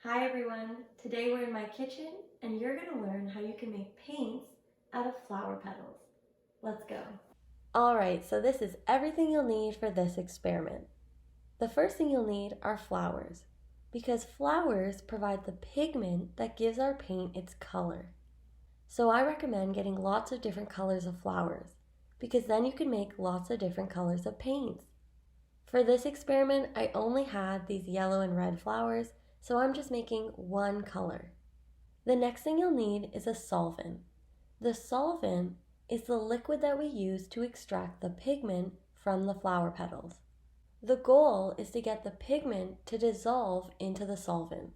Hi everyone, today we're in my kitchen and you're going to learn how you can make paints out of flower petals. Let's go. Alright, so this is everything you'll need for this experiment. The first thing you'll need are flowers, because flowers provide the pigment that gives our paint its color. So I recommend getting lots of different colors of flowers, because then you can make lots of different colors of paints. For this experiment, I only had these yellow and red flowers, so I'm just making one color. The next thing you'll need is a solvent. The solvent is the liquid that we use to extract the pigment from the flower petals. The goal is to get the pigment to dissolve into the solvent.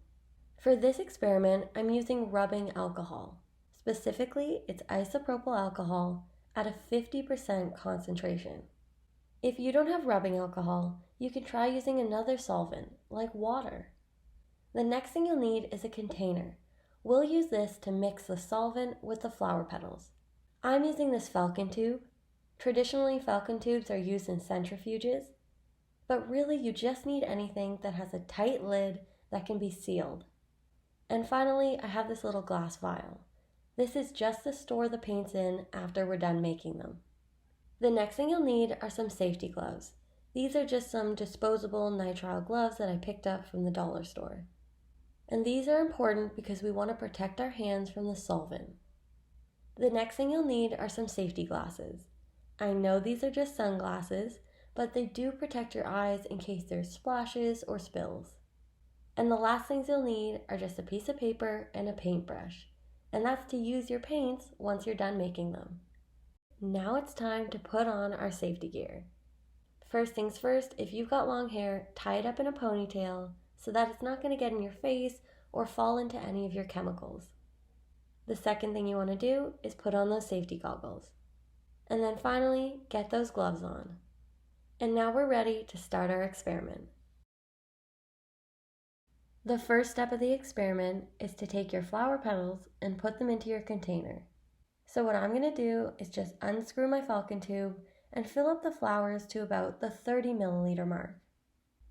For this experiment, I'm using rubbing alcohol. Specifically, it's isopropyl alcohol at a 50% concentration. If you don't have rubbing alcohol, you can try using another solvent, like water. The next thing you'll need is a container. We'll use this to mix the solvent with the flower petals. I'm using this falcon tube. Traditionally, falcon tubes are used in centrifuges, but really you just need anything that has a tight lid that can be sealed. And finally, I have this little glass vial. This is just to store the paints in after we're done making them. The next thing you'll need are some safety gloves. These are just some disposable nitrile gloves that I picked up from the dollar store. And these are important because we want to protect our hands from the solvent. The next thing you'll need are some safety glasses. I know these are just sunglasses, but they do protect your eyes in case there's splashes or spills. And the last things you'll need are just a piece of paper and a paintbrush. And that's to use your paints once you're done making them. Now it's time to put on our safety gear. First things first, if you've got long hair, tie it up in a ponytail so that it's not going to get in your face or fall into any of your chemicals. The second thing you want to do is put on those safety goggles. And then finally, get those gloves on. And now we're ready to start our experiment. The first step of the experiment is to take your flower petals and put them into your container. So what I'm going to do is just unscrew my falcon tube and fill up the flowers to about the 30 milliliter mark.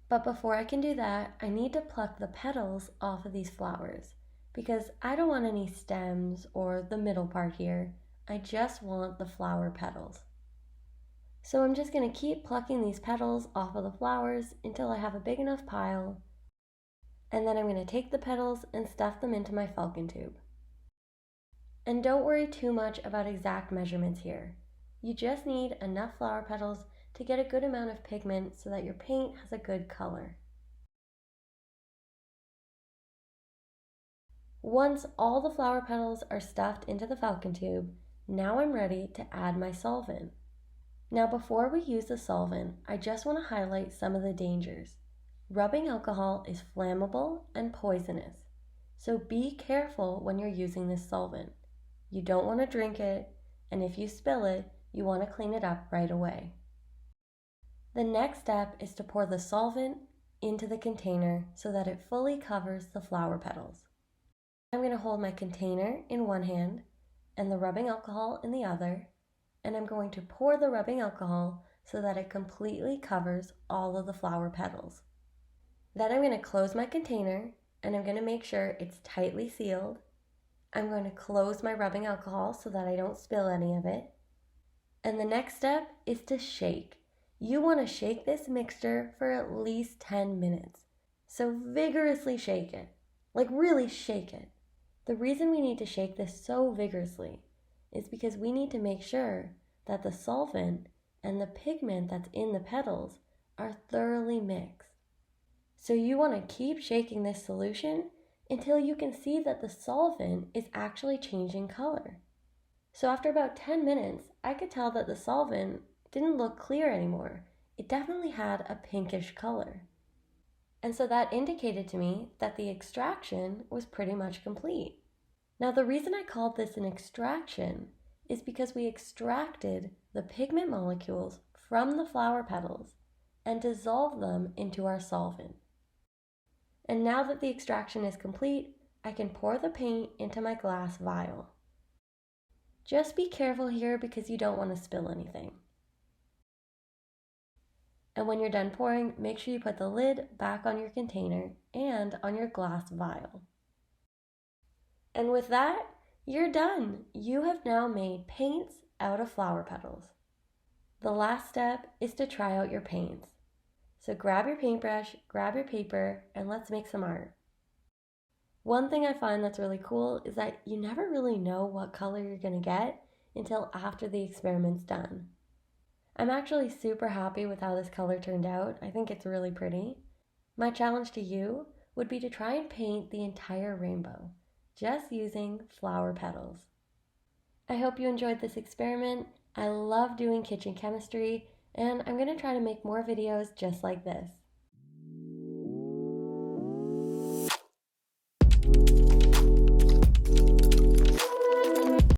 But before I can do that, I need to pluck the petals off of these flowers because I don't want any stems or the middle part here. I just want the flower petals. So I'm just going to keep plucking these petals off of the flowers until I have a big enough pile, and then I'm going to take the petals and stuff them into my falcon tube. And don't worry too much about exact measurements here. You just need enough flower petals to get a good amount of pigment so that your paint has a good color. Once all the flower petals are stuffed into the falcon tube, now I'm ready to add my solvent. Now before we use the solvent, I just want to highlight some of the dangers. Rubbing alcohol is flammable and poisonous, so be careful when you're using this solvent. You don't want to drink it, and if you spill it, you want to clean it up right away. The next step is to pour the solvent into the container so that it fully covers the flower petals. I'm going to hold my container in one hand and the rubbing alcohol in the other, and I'm going to pour the rubbing alcohol so that it completely covers all of the flower petals. Then I'm going to close my container and I'm going to make sure it's tightly sealed. I'm going to close my rubbing alcohol so that I don't spill any of it. And the next step is to shake. You want to shake this mixture for at least 10 minutes. So vigorously shake it. Like really shake it. The reason we need to shake this so vigorously is because we need to make sure that the solvent and the pigment that's in the petals are thoroughly mixed. So you want to keep shaking this solution until you can see that the solvent is actually changing color. So after about 10 minutes, I could tell that the solvent didn't look clear anymore. It definitely had a pinkish color. And so that indicated to me that the extraction was pretty much complete. Now the reason I called this an extraction is because we extracted the pigment molecules from the flower petals and dissolved them into our solvent. And now that the extraction is complete, I can pour the paint into my glass vial. Just be careful here because you don't want to spill anything. And when you're done pouring, make sure you put the lid back on your container and on your glass vial. And with that, you're done. You have now made paints out of flower petals. The last step is to try out your paints. So grab your paintbrush, grab your paper, and let's make some art. One thing I find that's really cool is that you never really know what color you're going to get until after the experiment's done. I'm actually super happy with how this color turned out. I think it's really pretty. My challenge to you would be to try and paint the entire rainbow, just using flower petals. I hope you enjoyed this experiment. I love doing kitchen chemistry, and I'm going to try to make more videos just like this.